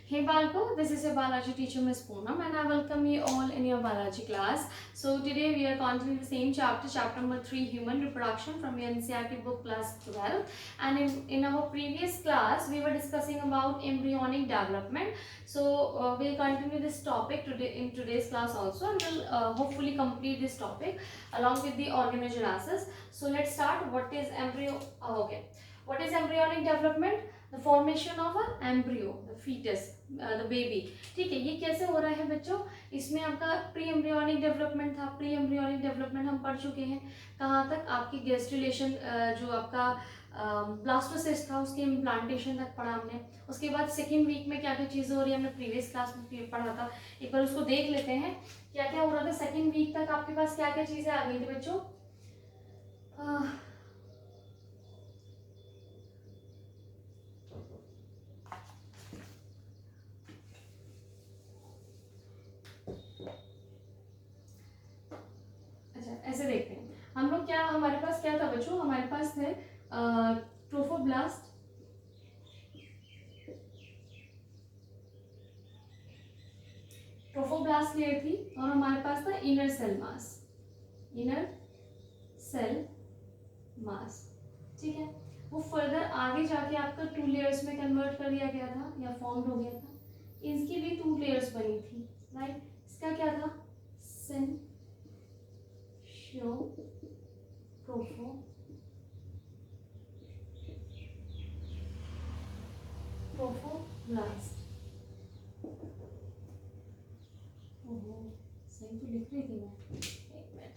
Hey Balko, this is your biology teacher Miss Poonam and I welcome you all in your biology class. So today we are continuing the same chapter, chapter number 3, human reproduction from your NCERT book class 12. And in our previous class we were discussing about embryonic development. So we'll continue this topic today in today's class also, and we'll hopefully complete this topic along with the organogenesis. So let's start. What is embryo? What is embryonic development? The formation of an embryo, the fetus, the baby. ठीक है, ये कैसे हो रहा है बच्चों? इसमें आपका प्री एम्ब्रियोनिक डेवलपमेंट था. प्री एम्ब्रियोनिक डेवलपमेंट हम पढ़ चुके हैं. कहाँ तक? आपकी गैस्ट्रुलेशन, जो आपका ब्लास्टोसिस्ट था उसके इम्प्लांटेशन तक पढ़ा हमने. उसके बाद सेकेंड वीक में क्या क्या चीज़ें हो रही है हमने प्रीवियस क्लास में पढ़ा था. एक बार उसको देख लेते हैं क्या क्या हो रहा था. सेकेंड वीक तक आपके पास क्या क्या चीज़ें आ गई थी बच्चों? ऐसे देखते हैं हम लोग. क्या हमारे पास क्या था बच्चों? हमारे पास थे ट्रोफोब्लास्ट, ट्रोफोब्लास्ट लेयर थी, और हमारे पास था inner cell mass. Inner cell mass, ठीक है. वो फर्दर आगे जाके आपका 2 लेयर्स में कन्वर्ट कर दिया गया था या फॉर्म हो गया था. इसकी भी 2 लेयर्स बनी थी, राइट. इसका क्या था? Tropho trophoblast. ओहो, सही तो लिख रही थी मैं. एक मिनट.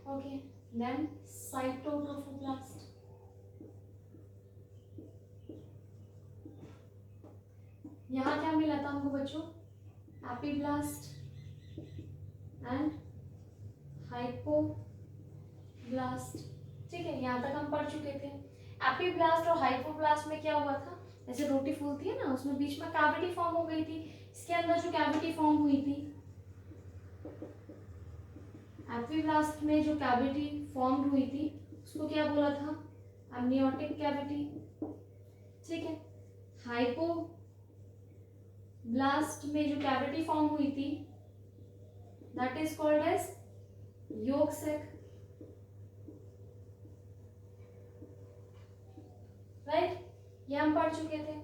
Okay, then cytotrophoblast. यहाँ क्या मिला था हमको बच्चों? Epiblast and hypoblast. ठीक है, यहाँ तक हम पढ़ चुके थे. एपीब्लास्ट और हाइपोब्लास्ट में क्या हुआ था? जैसे रोटी फूलती है ना, उसमें बीच में कैविटी फॉर्म हो गई थी. इसके अंदर जो कैविटी फॉर्म हुई थी, एपीब्लास्ट में जो कैविटी फॉर्म हुई थी उसको क्या बोला था? Amniotic cavity. ठीक है. हाइपोब्लास्ट में जो कैविटी फॉर्म हुई थी that is called as yolk sac, right. ये हम पढ़ चुके थे.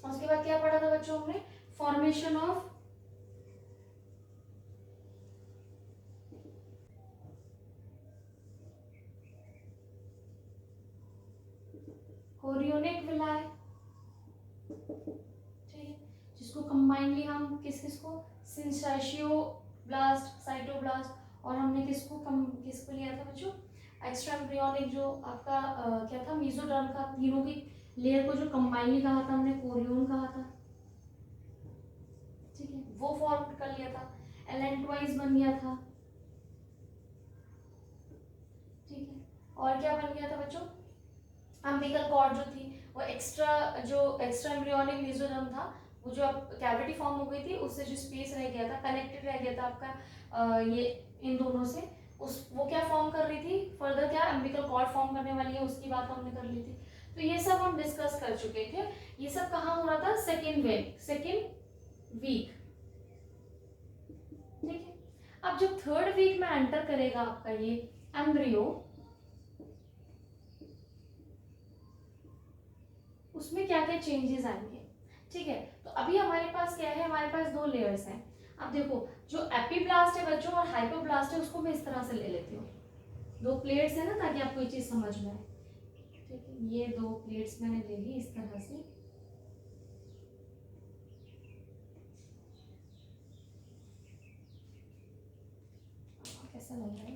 उसके बाद क्या पढ़ा था बच्चों हमने? फॉर्मेशन ऑफ कोरियोनिक विलाय, ठीक है, जिसको कंबाइनली हम किसको सिंसाइशियोब्लास्ट, साइटोब्लास्ट, और हमने किसको लिया था बच्चों? एक्स्ट्रा एम्ब्रियोनिक जो आपका क्या था? मेसोडर्म का. तीनों की लेयर को जो कंबाइनली कहा था हमने कोरियोन कहा था. ठीक है, वो फॉर्म कर लिया था. एलेंटवाइज बन गया था. ठीक है. और क्या बन गया था बच्चों? अम्बिकल कॉर्ड जो थी वो एक्स्ट्रा एम्ब्रियोनिक मेसोडर्म था, वो जो अब कैविटी फॉर्म हो गई थी उससे जो स्पेस रह गया था, कनेक्टेड रह गया था आपका ये इन दोनों से, उस वो क्या फॉर्म कर रही थी? फर्दर क्या अम्बिकल कॉर्ड फॉर्म करने वाली है, उसकी बात हमने कर ली थी. तो ये सब हम डिस्कस कर चुके थे. ये सब कहाँ हो रहा था? Second week. ठीक है. अब जब थर्ड वीक में एंटर करेगा आपका ये एम्ब्रियो, उसमें क्या क्या चेंजेस आएंगे? ठीक है. तो अभी हमारे पास क्या है? हमारे पास 2 लेयर्स हैं. अब देखो, जो एपीब्लास्ट है बच्चों और हाइपोब्लास्ट है उसको मैं इस तरह से ले लेती हूँ. 2 प्लेट्स है ना, ताकि आपको ये चीज समझ में आए. ठीक है, ये 2 प्लेट्स मैंने ले ली इस तरह से. कैसा लग रहा है?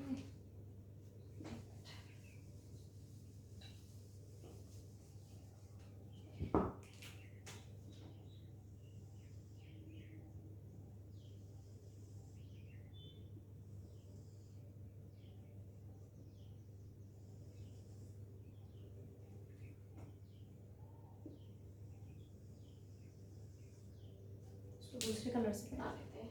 दूसरे कलर से बना लेते हैं।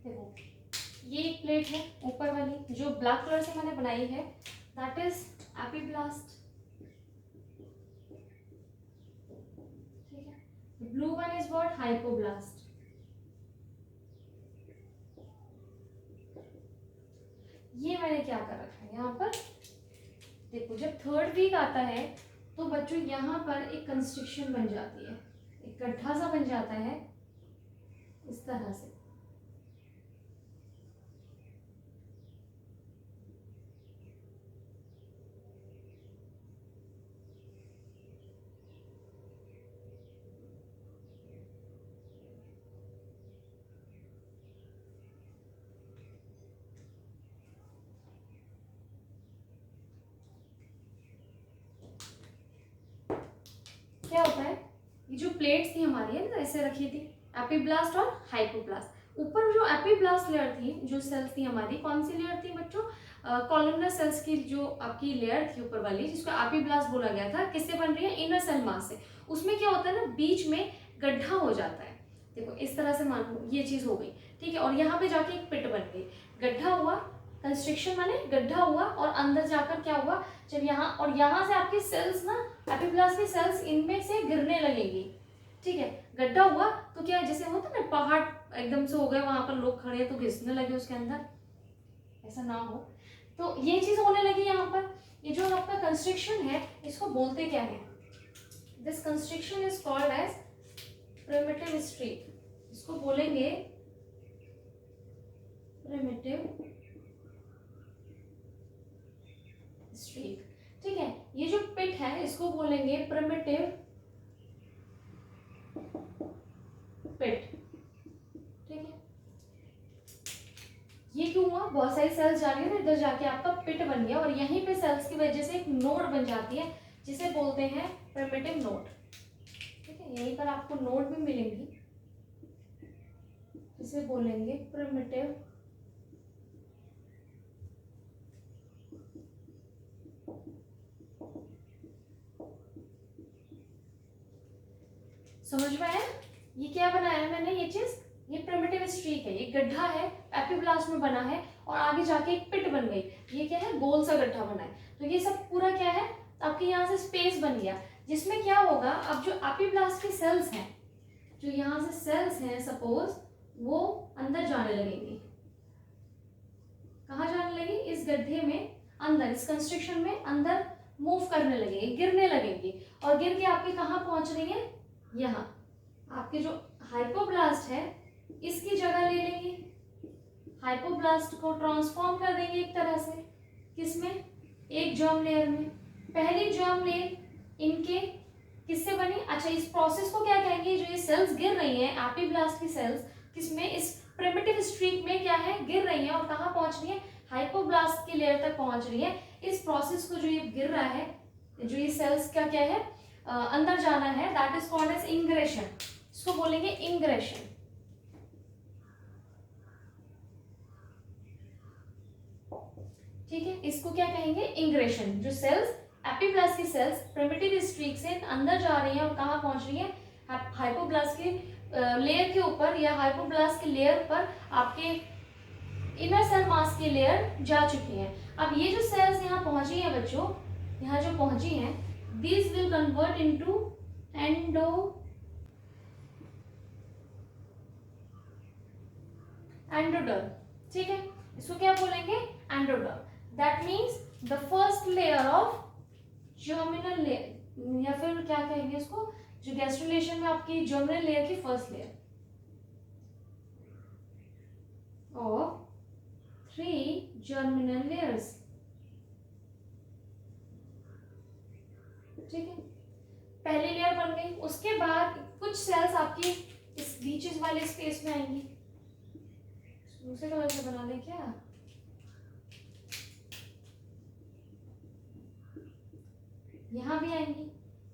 देखो ये एक प्लेट है ऊपर वाली जो ब्लैक कलर से मैंने बनाई है, दैट इज एपिब्लास्ट। ठीक है, blue one is what, hypoblast. ये मैंने क्या कर रखा है यहाँ पर, देखो जब थर्ड वीक आता है तो बच्चों यहाँ पर एक कंस्ट्रक्शन बन जाती है, एक गड्ढा सा बन जाता है इस तरह से। क्या होता है, ये जो प्लेट्स थी हमारी है ना ऐसे रखी थी, एपिब्लास्ट और हाइपोब्लास्ट। ऊपर जो एपिब्लास्ट लेयर थी, जो सेल्स थी हमारी, कौन सी लेयर थी बच्चों, कॉलमनर सेल्स की जो आपकी लेयर थी ऊपर वाली, जिसको एपिब्लास्ट बोला गया था, किससे बन रही है, इनर सेल मास से। उसमें क्या होता है ना, बीच में गड्ढा हो जाता है। देखो इस तरह से मान लो ये चीज हो गई, ठीक है, और यहाँ पे जाके एक पिट बन गई, गड्ढा हुआ, कंस्ट्रक्शन माने गड्ढा हुआ, और अंदर जाकर क्या हुआ, जब यहाँ और यहाँ से आपकी सेल्स ना, एपिब्लास्ट की सेल्स इनमें से गिरने लगेगी। ठीक है, गड्ढा हुआ तो क्या है, जैसे होता है ना पहाड़ एकदम से हो गए, वहां पर लोग खड़े तो घिसने लगे उसके अंदर, ऐसा ना हो, तो ये चीज होने लगी यहाँ पर। ये जो आपका कंस्ट्रक्शन है इसको बोलते क्या है, this construction is called as primitive streak. इसको बोलेंगे प्रिमिटिव स्ट्रीक। ठीक है, ये जो पिट है इसको बोलेंगे प्रिमिटिव पिट। ठीक है, ये क्यों हुआ, बहुत सारी सेल्स जा रही है ना, इधर जाके आपका पिट बन गया, और यहीं पे सेल्स की वजह से एक नोड बन जाती है जिसे बोलते हैं प्रिमिटिव नोड। ठीक है, यहीं पर आपको नोड भी मिलेंगी, इसे बोलेंगे प्रिमिटिव समझ में आया। ये क्या बनाया है मैंने, ये चीज, ये प्रिमिटिव स्ट्रीक है, ये गड्ढा है, एपिब्लास्ट में बना है, और आगे जाके एक पिट बन गई, ये क्या है, गोल सा गड्ढा बना है। तो ये सब पूरा क्या है, आपके यहाँ से स्पेस बन गया, जिसमें क्या होगा, अब जो एपिब्लास्ट की सेल्स हैं, जो यहाँ से सेल्स हैं सपोज, वो अंदर जाने लगेंगी। कहाँ जाने लगी, इस गड्ढे में अंदर, इस कंस्ट्रक्शन में अंदर मूव करने लगेंगे, गिरने लगेंगी, और गिर के आपके कहाँ पहुंच रही है, यहाँ आपके जो हाइपोब्लास्ट है इसकी जगह ले लेंगे, हाइपोब्लास्ट को ट्रांसफॉर्म कर देंगे एक तरह से, किसमें, एक जर्म लेयर में। पहली जर्म लेयर इनके किससे बनी, अच्छा इस प्रोसेस को क्या कहेंगे, जो ये सेल्स गिर रही हैं, एपिब्लास्ट की सेल्स किसमें, इस प्रिमिटिव स्ट्रीक में क्या है, गिर रही हैं, और कहाँ पहुंच रही है, हाइपोब्लास्ट की लेयर तक पहुंच रही है। इस प्रोसेस को जो ये गिर रहा है, जो ये सेल्स का क्या है, अंदर जाना है, that is called as ingression. इसको बोलेंगे इंग्रेशन। ठीक है, इसको क्या कहेंगे, इंग्रेशन। जो सेल्स, एपिब्लास्ट की सेल्स प्रिमिटिव स्ट्रीक से अंदर जा रही हैं और कहाँ पहुंच रही है, हाइपोब्लास्ट की लेयर के ऊपर, या हाइपोब्लास्ट की लेयर पर आपके इनर सेल मास की लेयर जा चुकी है। अब ये जो सेल्स यहाँ पहुंची है बच्चों, यहाँ जो पहुंची हैं, these will convert into endoderm. ठीक है, इसको क्या बोलेंगे, endoderm. That means the first layer of germinal layer, या फिर क्या कहेंगे इसको, जो गैस्ट्रुलेशन में आपकी जर्मिनल लेयर की first layer of 3 germinal layers. ठीक है, पहली लेयर बन गई, उसके बाद कुछ सेल्स आपकी इस बीचेस वाले स्पेस में आएंगी। दूसरे कलर से बना लें क्या, यहाँ भी आएंगी।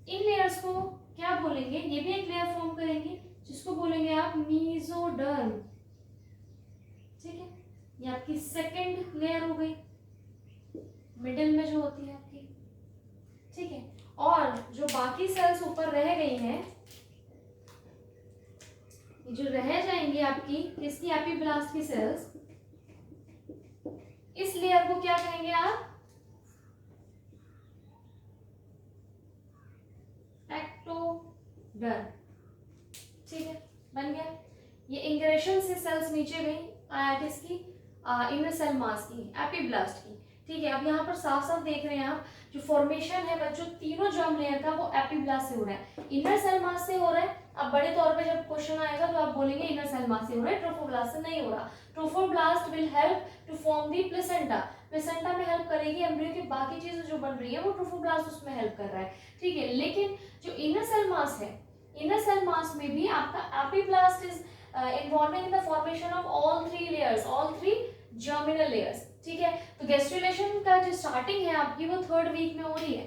इन लेयर्स को क्या बोलेंगे, ये भी एक लेयर फॉर्म करेंगे जिसको बोलेंगे आप मीजोडर्म। ठीक है, ये आपकी सेकेंड लेयर हो गई, मिडिल में जो होती है आपकी। ठीक है, और जो बाकी सेल्स ऊपर रह गई हैं, जो रह जाएंगी आपकी किसकी, एपिब्लास्ट की सेल्स, इस लेयर को क्या कहेंगे आप, एक्टोडर्म। ठीक है, बन गया। ये इंग्रेशन से सेल्स नीचे गई, आया किसकी, इनर सेल मास की, एपिब्लास्ट की। ठीक है, अब यहाँ पर साफ साफ देख रहे हैं आप, जो फॉर्मेशन है बच्चों तीनों जर्म लेयर का, वो एपिब्लास्ट से हो रहा है, इनर सेल मास से हो रहा है। अब बड़े तौर पे जब क्वेश्चन आएगा तो आप बोलेंगे इनर सेल मास से हो रहा है, ट्रोफोब्लास्ट से नहीं हो रहा। Trophoblast will help to form the placenta, placenta में हेल्प करेगी, एम्ब्रियो की बाकी चीजें जो बन रही है वो ट्रोफोब्लास्ट उसमें हेल्प कर रहा है। ठीक है, लेकिन जो इनर सेल मास है, इनर सेल मास में भी आपका epiblast is involving in the formation of all three layers, all three germinal layers. ठीक है, तो गैस्ट्रुलेशन का जो स्टार्टिंग है आपकी वो थर्ड वीक में हो रही है,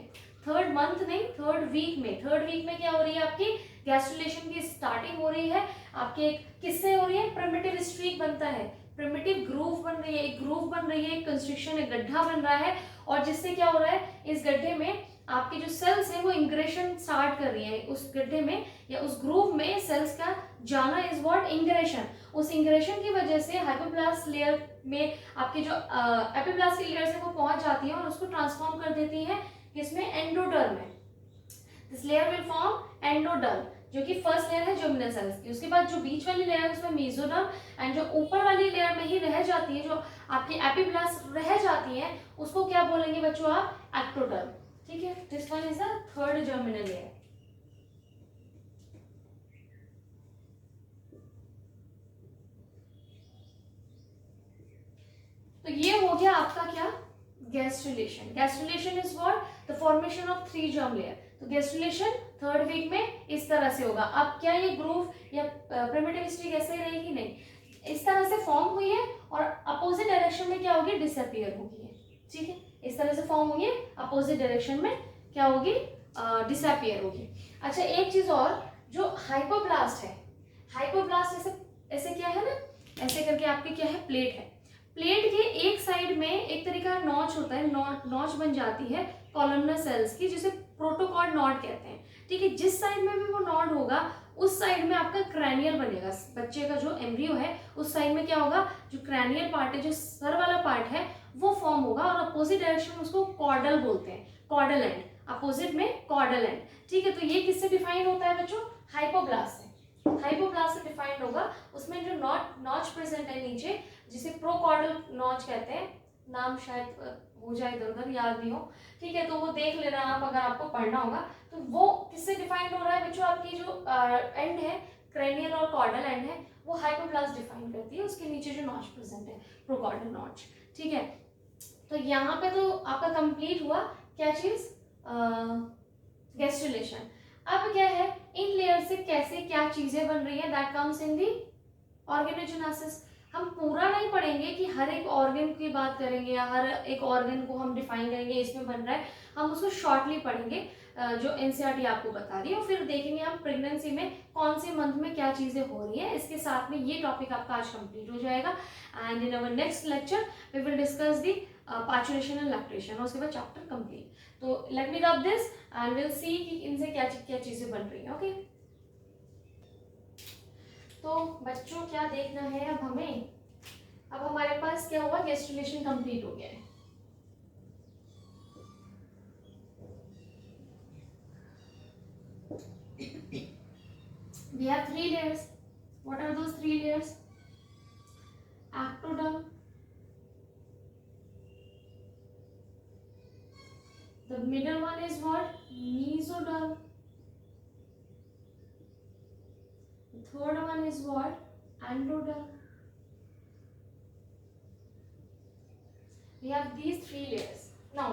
थर्ड मंथ नहीं, थर्ड वीक में। थर्ड वीक में क्या हो रही है आपकी, गैस्ट्रुलेशन की स्टार्टिंग हो रही है आपके। किससे हो रही है, प्रिमिटिव स्ट्रीक बनता है, प्रिमिटिव ग्रूव बन रही है, एक ग्रूव बन रही है, एक कंस्ट्रिक्शन, एक गड्ढा बन रहा है, और जिससे क्या हो रहा है, इस गड्ढे में आपके जो सेल्स है वो इंग्रेशन स्टार्ट कर रही है, उस गड्ढे में या उस ग्रूव में सेल्स का जाना इज व्हाट, इंग्रेशन। उस इंग्रेशन की वजह से हाइपोब्लास्ट लेयर में आपके जो एपिब्लास्ट की लेयर्स है वो पहुंच जाती है और उसको ट्रांसफॉर्म कर देती है किसमें, एंडोडर्म में। This layer will form endoderm, जो कि फर्स्ट लेयर है जर्मिनल सेल्स की। उसके बाद जो बीच वाली लेयर है उसमें मेसोडर्म, एंड जो ऊपर वाली लेयर में ही रह जाती है, जो आपकी एपिब्लास्ट रह जाती है, उसको क्या बोलेंगे बच्चों आप, एक्टोडर्म। ठीक है, this one is the third germinal layer. तो ये हो गया आपका क्या, gastrulation. Gastrulation is what, the formation of three germ layer. तो गैस्ट्रुलेशन थर्ड वीक में इस तरह से होगा। अब क्या ये ग्रूव या प्रिमिटिव स्ट्रीक ऐसे ही रहेगी, नहीं, इस तरह से फॉर्म हुई है और अपोजिट डायरेक्शन में क्या होगी, डिसअपीयर होगी। ठीक है, इस तरह से फॉर्म हुई है, अपोजिट डायरेक्शन में क्या होगी, डिसअपीयर होगी। अच्छा, एक चीज और, जो हाइपोब्लास्ट है, हाइपोब्लास्ट ऐसे ऐसे क्या है ना, ऐसे करके आपकी क्या है, प्लेट है, प्लेट के एक साइड में एक तरीका नॉच होता है, नॉच बन जाती है कॉलमनर सेल्स की, जिसे प्रोटोकॉर्ड नॉड कहते हैं। ठीक है, जिस साइड में भी वो नॉड होगा उस साइड में आपका क्रैनियल बनेगा, बच्चे का जो एम्ब्रियो है उस साइड में क्या होगा, जो क्रैनियल पार्ट है, जो सर वाला पार्ट है वो फॉर्म होगा, और अपोजिट डायरेक्शन में उसको कॉर्डल बोलते हैं, कॉर्डल एंड, अपोजिट में कॉर्डल एंड। ठीक है, तो ये किससे डिफाइन होता है बच्चों, हाइपोब्लास्ट से, हाइपोब्लास्ट से डिफाइंड होगा। उसमें जो नॉच प्रेजेंट है नीचे, जिसे प्रोकॉर्डल नॉच कहते हैं, नाम शायद हो जाए इधर उधर याद नहीं हो। ठीक है, तो वो देख लेना आप, अगर आपको पढ़ना होगा तो वो किससे डिफाइंड हो रहा है बच्चों, आपकी जो एंड है, क्रेनियल और कॉर्डल एंड है, वो हाइपोब्लास्ट डिफाइन करती है, उसके नीचे जो नॉच प्रेजेंट है, प्रोकॉर्डल नॉच। ठीक है, तो यहाँ पे तो आपका कंप्लीट हुआ क्या चीज, गैस्ट्रुलेशन। अब क्या है, इन लेयर से कैसे क्या चीजें बन रही है, that comes in the organogenesis. हम पूरा नहीं पढ़ेंगे कि हर एक ऑर्गन की बात करेंगे या हर एक ऑर्गन को हम डिफाइन करेंगे इसमें बन रहा है, हम उसको शॉर्टली पढ़ेंगे जो एनसीईआरटी आपको बता रही है, और फिर देखेंगे हम प्रेगनेंसी में कौन से मंथ में क्या चीजें हो रही है। इसके साथ में ये टॉपिक आपका आज कंप्लीट हो जाएगा, and in our next lecture we will discuss the parturition and lactation, और उसके बाद चैप्टर कंप्लीट। तो let me rub this and will see कि इनसे क्या क्या चीजें बन रही है। ओके, तो बच्चों क्या देखना है अब हमें, अब हमारे पास क्या हुआ, गैस्ट्रुलेशन कंप्लीट हो गया है। We have three layers. What are those three layers? Ectoderm, the middle one is what, mesoderm, the third one is what, endoderm. We have these three layers. Now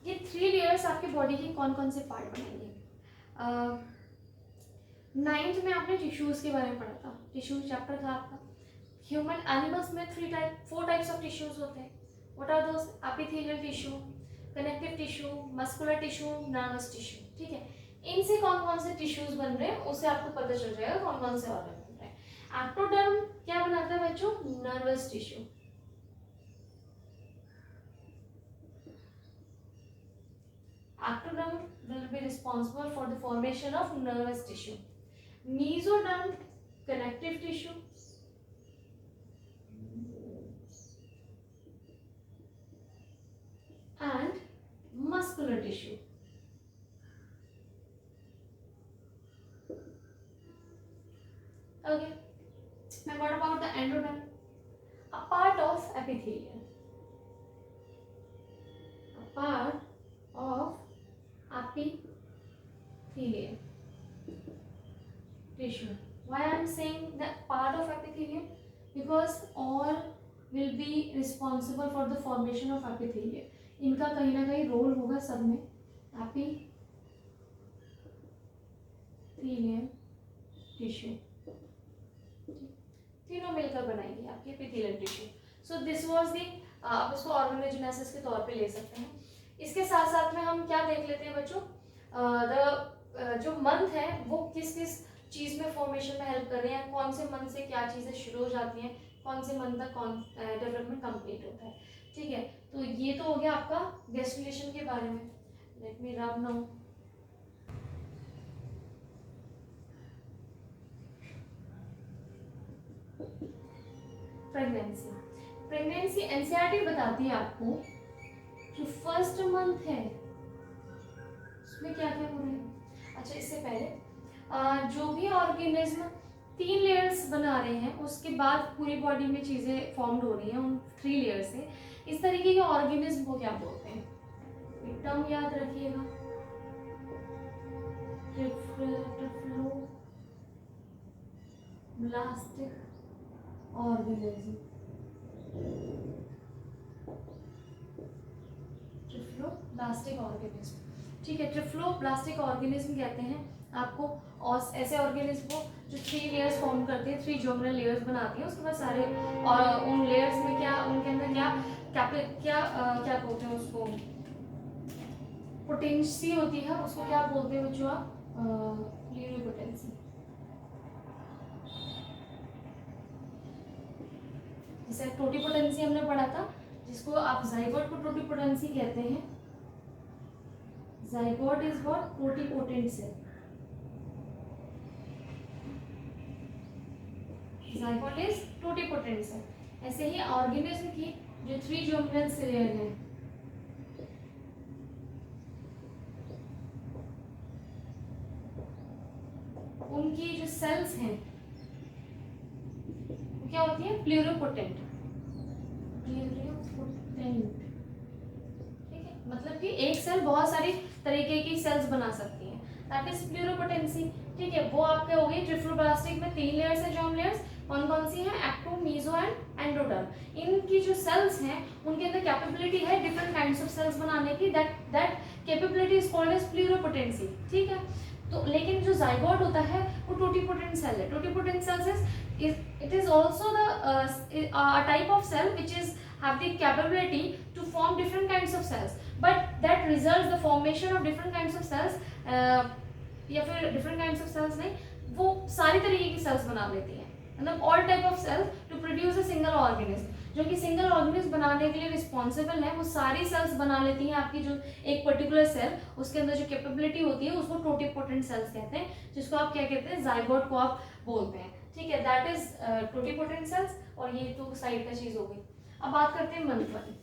ये three layers आपके body के कौन कौन से part बनाएंगे। Ninth में आपने tissues के बारे में पढ़ा था, टिश्यू चैप्टर था आपका। ह्यूमन एनिमल्स में फोर टाइप्स ऑफ टिश्यूज होते हैं। What are those, epithelial tissue, connective tissue, muscular tissue, nervous tissue. ठीक है, इनसे कौन कौन से टिश्यूज बन रहे हैं उससे आपको पता चल जाएगा कौन कौन से ऑर्गन बन रहे हैं। एक्टोडर्म क्या बनाता है बच्चों? Nervous tissue. Ectoderm will be responsible for the formation of nervous tissue. Mesoderm, connective tissue. And muscular tissue. Okay. And what about the endoderm? A part of epithelium. A part of epithelium tissue. Why I am saying that part of epithelium? Because all will be responsible for the formation of epithelium. इनका कहीं ना कहीं role होगा सब में। epithelium tissue तीनों मिलकर बनाएंगे आपकी epithelial tissue. So this was the आप इसको ऑर्गेनोजेनेसिस के तौर पे ले सकते हैं। इसके साथ साथ में हम क्या देख लेते हैं बच्चों, जो मंथ है वो किस किस चीज में फॉर्मेशन में हेल्प कर रहे हैं, कौन से मंथ से क्या चीजें शुरू हो जाती हैं, कौन से मंथ तक कौन डेवलपमेंट कंप्लीट होता है। ठीक है, तो ये तो हो गया आपका गेस्टुलेशन के बारे में। लेट मी रब नाउ। प्रेगनेंसी, प्रेगनेंसी एनसीईआरटी बताती है आपको जो फर्स्ट मंथ है उसमें क्या क्या हो रहा है। अच्छा, इससे पहले जो भी ऑर्गेनिज्म 3 लेयर्स बना रहे हैं उसके बाद पूरी बॉडी में चीजें फॉर्म्ड हो रही हैं उन 3 लेयर से, इस तरीके के ऑर्गेनिज्म को क्या बोलते हैं? एक टर्म याद रखिएगा, ट्रिफ्लोब्लास्टिक ऑर्गेनिज्म। ट्रिफ्लोब्लास्टिक ऑर्गेनिज्म, ठीक है, ट्रिफ्लोब्लास्टिक ऑर्गेनिज्म कहते हैं आपको और ऐसे ऑर्गेनिज्म को जो 3 लेयर्स फॉर्म करते हैं, 3 जर्मिनल लेयर्स बनाती हैं। उसके बाद सारे और उन लेयर्स में क्या, उनके अंदर क्या बोलते हैं उसको, पोटेंसी होती है, उसको क्या बोलते हैं बच्चों आप? प्लूरिपोटेंसी। जैसे टोटिपोटेंसी हमने पढ़ा था, जिसको आप जाइगोट को टोटिपोटेंसी कहते हैं। Zygote is what? Totipotent cell. Zygote is totipotent cell. ऐसे ही ऑर्गेनिज्म की जो 3 जर्मिनल लेयर है, उनकी जो सेल्स हैं वो क्या होती है? प्लूरिपोटेंट। प्लूरिपोटेंट, ठीक है, मतलब कि एक सेल बहुत सारी तरीके की सेल्स बना सकती है, दैट इज प्लूरिपोटेंसी। ठीक है, वो आपके हो गई ट्रिफ्लोब्लास्टिक में 3 लेयर्स है, जर्म लेयर्स कौन कौन सी हैं? Ecto, meso and endoderm. इनकी जो सेल्स हैं उनके अंदर कैपेबिलिटी है डिफरेंट काइंड्स ऑफ सेल्स बनाने की, that capability is called as pluripotency. ठीक है, तो लेकिन जो जाइगोट होता है वो टोटिपोटेंट सेल है। Totipotent cells it is also the type of cell which is have the capability to form different kinds of cells, but that results the formation of different kinds of cells, या फिर different kinds of cells नहीं, वो सारी तरीके की sales बना लेती हैं, मतलब all type of cells to produce a single organism। जो कि सिंगल ऑर्गेनिज्म बनाने के लिए रिस्पॉन्सिबल है, वो सारी सेल्स बना लेती हैं। आपकी जो एक पर्टिकुलर सेल, उसके अंदर जो कैपेबिलिटी होती है उसको टोटिपोटेंट सेल्स कहते हैं, जिसको आप क्या कहते हैं? जाइगोट को आप बोलते हैं। ठीक है, दैट इज टोटिपोटेंट सेल्स। और ये तो साइड का चीज हो गई। अब बात करते हैं मंथ वाली।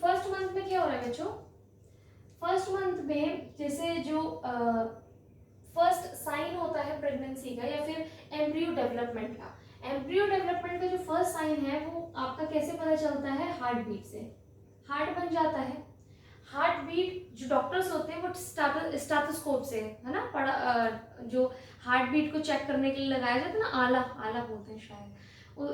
फर्स्ट मंथ में क्या हो रहा है बच्चों? फर्स्ट मंथ में जैसे जो फर्स्ट साइन होता है प्रेगनेंसी का या फिर एम्ब्रियो डेवलपमेंट का, एम्ब्रियो डेवलपमेंट का जो फर्स्ट साइन है वो आपका कैसे पता चलता है? हार्ट बीट से। हार्ट बन जाता है। हार्ट बीट जो डॉक्टर्स होते हैं वो स्टेथोस्कोप से, है ना, जो हार्ट बीट को चेक करने के लिए लगाया जाता है ना, आला बोलते हैं शायद,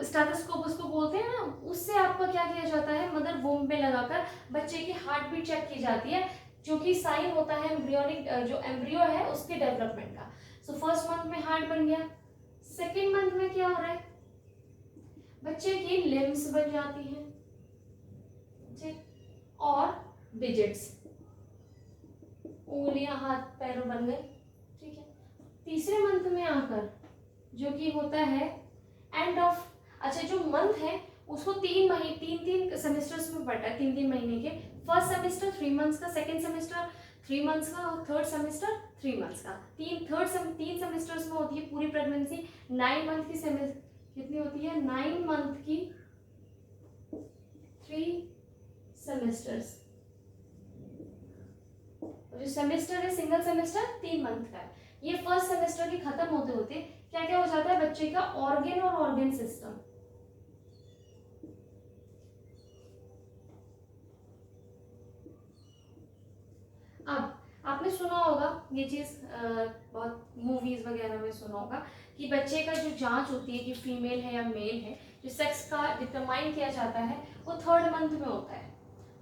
स्टेथोस्कोप उसको बोलते हैं ना, उससे आपका क्या किया जाता है? मदर वूम पे लगाकर बच्चे की हार्ट बीट चेक की जाती है, जो कि साइन होता है एम्ब्रियोनिक, जो एम्ब्रियो है उसके डेवलपमेंट का। सो फर्स्ट मंथ में हार्ट बन गया। सेकेंड मंथ में क्या हो रहा है? बच्चे की लिम्स बन जाती हैं, ठीक, और डिजिट्स, उंगलियां हाथ पैरों बन गए, ठीक है। तीसरे मंथ में आकर जो कि होता है एंड ऑफ, अच्छा जो मंथ है उसको तीन सेमेस्टर्स में बटा है, 3 महीने के। फर्स्ट सेमेस्टर 3 मंथ्स का, सेकेंड सेमेस्टर 3 मंथ्स का, और थर्ड सेमेस्टर 3 मंथ्स का। तीन सेमेस्टर्स में होती है पूरी प्रेगनेंसी। 9 मंथ की कितनी होती है? 9 मंथ की 3 सेमेस्टर्स। जो सेमेस्टर है, सिंगल सेमेस्टर 3 मंथ का है। ये फर्स्ट सेमेस्टर के खत्म होते होते क्या क्या हो जाता है बच्चे का? ऑर्गन और ऑर्गन सिस्टम। अब आपने सुना होगा ये चीज, बहुत मूवीज वगैरह में सुना होगा कि बच्चे का जो जांच होती है कि फीमेल है या मेल है, जो सेक्स का डिटरमाइन किया जाता है वो 3rd मंथ में होता है।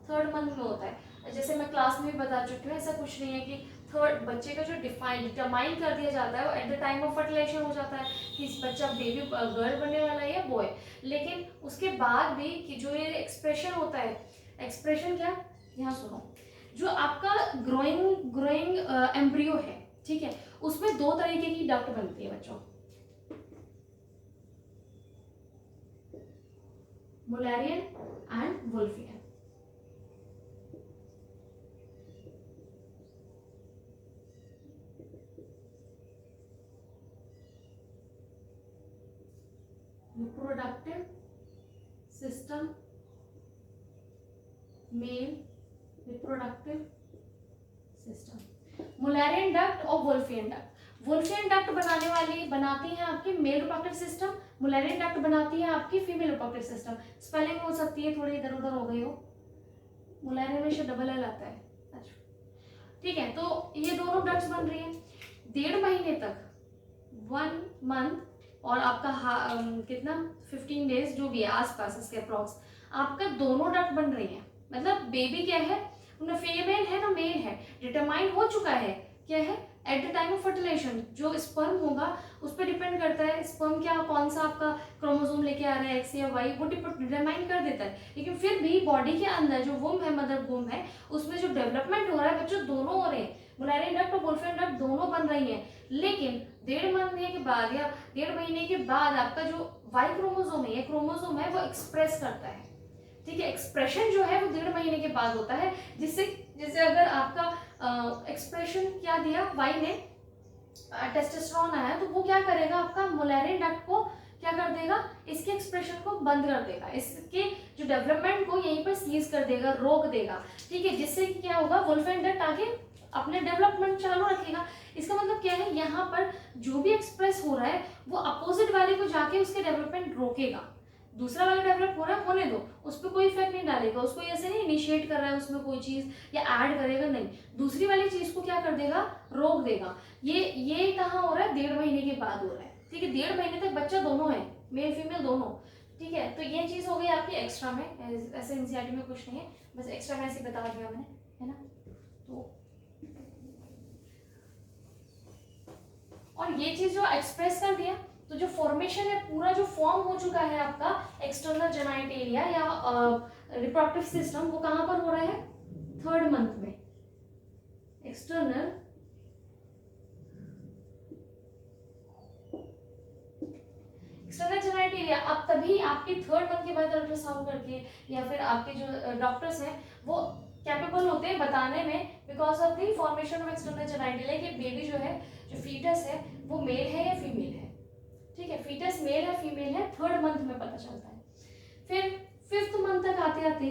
3rd मंथ में होता है। जैसे मैं क्लास में भी बता चुकी हूँ, ऐसा कुछ नहीं है कि थर्ड बच्चे का जो डिटरमाइन कर दिया जाता है वो at the time of fertilization हो जाता है कि इस बच्चा बेबी गर्ल बनने वाला है या बॉय। लेकिन उसके बाद भी कि जो ये एक्सप्रेशन होता है, एक्सप्रेशन क्या, यहाँ सुनो, जो आपका ग्रोइंग एम्ब्रियो है, ठीक है, उसमें 2 तरीके की डक्ट बनती है बच्चों, Mullerian and वुल्फियन। Reproductive system, male reproductive system, Mullerian duct और वुल्फियन डक्ट। वुल्फियन डक्ट बनाती है आपकी male reproductive system, Mullerian duct बनाती है आपकी फीमेल रिप्रोडक्टिव सिस्टम। स्पेलिंग हो सकती है थोड़ी इधर उधर हो गई हो, मुलेरियन में से डबल एल आता है, अच्छा ठीक है। तो ये दोनों डक्ट्स बन रही हैं 1.5 महीने तक, 1 मंथ, और आपका कितना 15 डेज जो भी है आसपास इसके अप्रॉक्स, आपका दोनों डक्ट बन रही हैं। मतलब बेबी क्या है, ना फीमेल है ना मेल है, डिटरमाइन हो चुका है, क्या है, at the time of fertilization जो स्पर्म होगा उस पर डिपेंड करता है, स्पर्म क्या कौन सा आपका क्रोमोसोम लेके आ रहा है, एक्स या वाई, वो डिटरमाइन कर देता है। लेकिन फिर भी बॉडी के अंदर जो वुम है, मदर वुम है, उसमें जो डेवलपमेंट हो रहा है बच्चों दोनों हो रहे हैं, मुलेरियन डक्ट और वुल्फियन डक्ट दोनों बन रही हैं। लेकिन 1.5 महीने के बाद या 1.5 महीने के बाद आपका जो वाई क्रोमोसोम है, क्रोमोसोम है, वो एक्सप्रेस करता है, ठीक है। एक्सप्रेशन जो है वो 1.5 महीने के बाद होता है, जिससे जैसे अगर आपका एक्सप्रेशन क्या दिया वाई ने, टेस्टोस्टेरोन आया, तो वो क्या करेगा, आपका मुलेरियन डक्ट को क्या कर देगा, इसके एक्सप्रेशन को बंद कर देगा, इसके जो डेवलपमेंट को यहीं पर सीज कर देगा, रोक देगा, ठीक है। जिससे कि क्या होगा, वुल्फियन डक्ट आगे अपने डेवलपमेंट चालू रखेगा। इसका मतलब क्या है, यहाँ पर जो भी एक्सप्रेस हो रहा है वो अपोजिट वाले को जाके उसके डेवलपमेंट रोकेगा। दूसरा वाला डेवलप हो रहा है, होने दो, उस पर कोई इफेक्ट नहीं डालेगा, उसको ऐसे नहीं इनिशिएट कर रहा है उसमें कोई चीज या ऐड करेगा, नहीं, दूसरी वाली चीज को क्या कर देगा, रोक देगा। ये कहाँ हो रहा है, 1.5 महीने के बाद हो रहा है, ठीक है। 1.5 महीने तक बच्चा दोनों है, मेल फीमेल दोनों, ठीक है। तो ये चीज हो गई आपकी एक्स्ट्रा में, ऐसे एनसीईआरटी में कुछ नहीं है, बस एक्स्ट्रा में ऐसे बता दिया मैंने, है ना। तो और ये चीज जो एक्सप्रेस कर दिया, तो जो फॉर्मेशन है पूरा जो फॉर्म हो चुका है आपका एक्सटर्नल जेनाइटेलिया या रिप्रोडक्टिव सिस्टम, वो कहां पर हो रहा है, 3rd मंथ में। एक्सटर्नल जेनाइटेलिया अब तभी आपके 3rd मंथ के बाद अल्ट्रासाउंड करके या फिर आपके जो डॉक्टर्स हैं वो कैपेबल होते हैं बताने में, because of the formation of external genitalia कि बेबी जो है, जो फीटस है, वो मेल है या फीमेल है, ठीक है। फीटस मेल है फीमेल है 3rd मंथ में पता चलता है। फिर 5th मंथ तक आते आते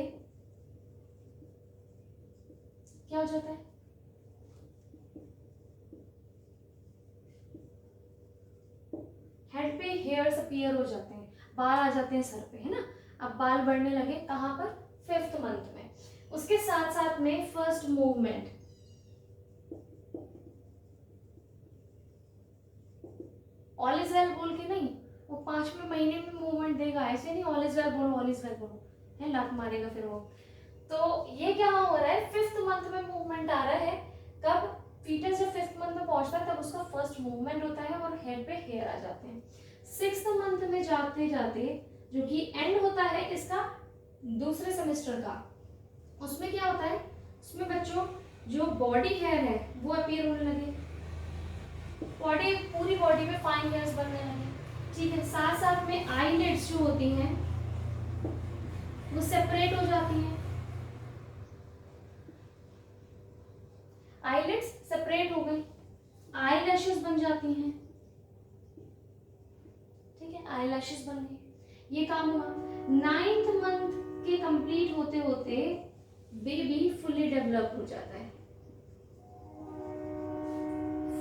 क्या हो जाता है, हेड पे हेयर्स अपीयर हो जाते हैं, बाल आ जाते हैं सर पे, है ना। अब बाल बढ़ने लगे कहां पर, 5th मंथ में। उसके साथ साथ में first movement, all is well बोल के नहीं, वो 5वें महीने में मूवमेंट देगा, ऐसे नहीं ऑल इज वेल बोलो, ऑल इज वेल बोलो, है, लात मारेगा फिर वो। तो ये क्या हो रहा है, 5th मंथ में मूवमेंट आ रहा है, कब, फीटस जब 5th मंथ में पहुंचता है तब उसका फर्स्ट मूवमेंट होता है और हेड पे हेयर आ जाते हैं। 6th मंथ में जाते जाते जो कि एंड होता है इसका दूसरे सेमेस्टर का, उसमें क्या होता है, उसमें बच्चों जो बॉडी हेयर है वो अपीयर होने लगे, बॉडी पूरी बॉडी में फाइन हेयर्स बनने लगे, ठीक है। साथ साथ में आईलिड्स जो होती हैं वो सेपरेट हो जाती हैं, आईलिड्स सेपरेट हो गई, आई लैशेस बन जाती हैं, ठीक है, आई लैशेस बन गई। ये काम हुआ। 9th मंथ के कंप्लीट होते होते बेबी फुल्ली डेवलप हो जाता है,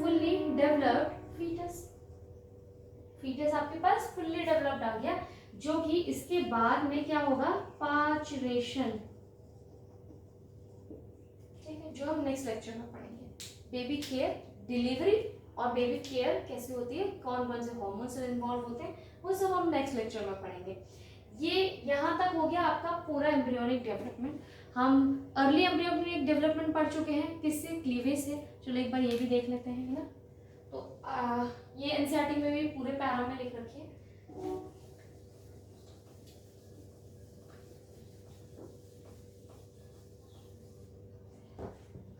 फुल्ली डेवलप्ड फीटस, फीटस आपके पास फुल्ली डेवलप्ड आ गया, जो कि इसके बाद में क्या होगा, पार्चुरेशन, ठीक है, जो हम नेक्स्ट लेक्चर में पढ़ेंगे। बेबी केयर, डिलीवरी और बेबी केयर कैसे होती है, कौन कौन से हार्मोन्स इन्वॉल्व होते हैं, वो सब हम नेक्स्ट लेक्चर में पढ़ेंगे। ये यहाँ तक हो गया आपका पूरा एम्ब्रियोनिक डेवलपमेंट। हम अर्ली एम्ब्रियोनिक डेवलपमेंट पढ़ चुके हैं, किससे, क्लीवेज से। चलो एक बार ये भी देख लेते हैं, है ना। तो ये एनसीईआरटी में भी पूरे पैरा में लिख रखी है।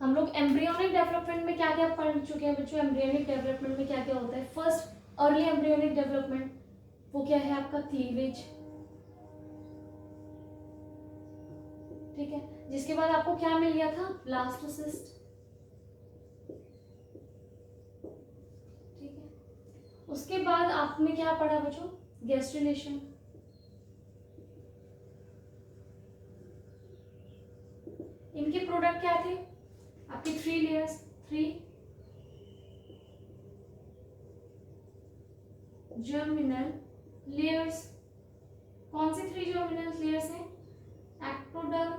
हम लोग एम्ब्रियोनिक डेवलपमेंट में क्या क्या पढ़ चुके हैं बच्चों, एम्ब्रियोनिक डेवलपमेंट में क्या क्या होता है। फर्स्ट अर्ली एम्ब्रियोनिक डेवलपमेंट, वो क्या है आपका, क्लीवेज, ठीक है। जिसके बाद आपको क्या मिल गया था, ब्लास्टोसिस्ट, ठीक है। उसके बाद आपने क्या पढ़ा बच्चों, गैस्ट्रुलेशन, इनके प्रोडक्ट क्या थे आपके, 3 लेयर्स, 3 जर्मिनल लेयर्स। कौन से 3 जर्मिनल लेयर्स हैं, ectoderm,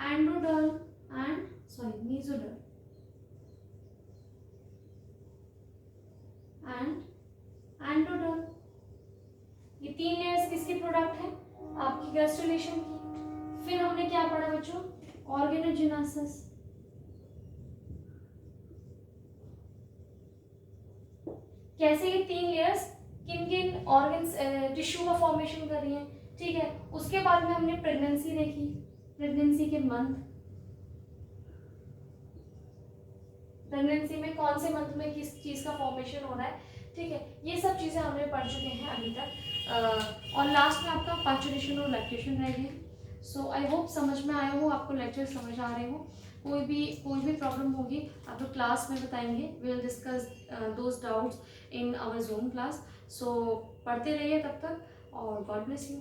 endoderm and mesoderm and endoderm. ये 3 लेयर्स किसके प्रोडक्ट हैं, आपकी गैस्ट्रुलेशन की। फिर हमने क्या पढ़ा बच्चों, ऑर्गेनोजेनेसिस, कैसे ये 3 लेयर्स किन किन ऑर्गन्स टिश्यू का फॉर्मेशन कर रही हैं, ठीक है। उसके बाद में हमने प्रेगनेंसी देखी, प्रेगनेंसी के मंथ, प्रेगनेंसी में कौन से मंथ में किस चीज का फॉर्मेशन हो रहा है, ठीक है। ये सब चीजें हमने पढ़ चुके हैं अभी तक। और लास्ट में आपका पार्चुरेशन और लैक्टेशन रह गए। सो आई होप समझ में आया हो, आपको लेक्चर समझ आ रहे हो। कोई भी प्रॉब्लम होगी आप लोग क्लास में बताएंगे, we will discuss those doubts in our Zoom class. So पढ़ते रहिए तब तक, और गॉड ब्लेस यू।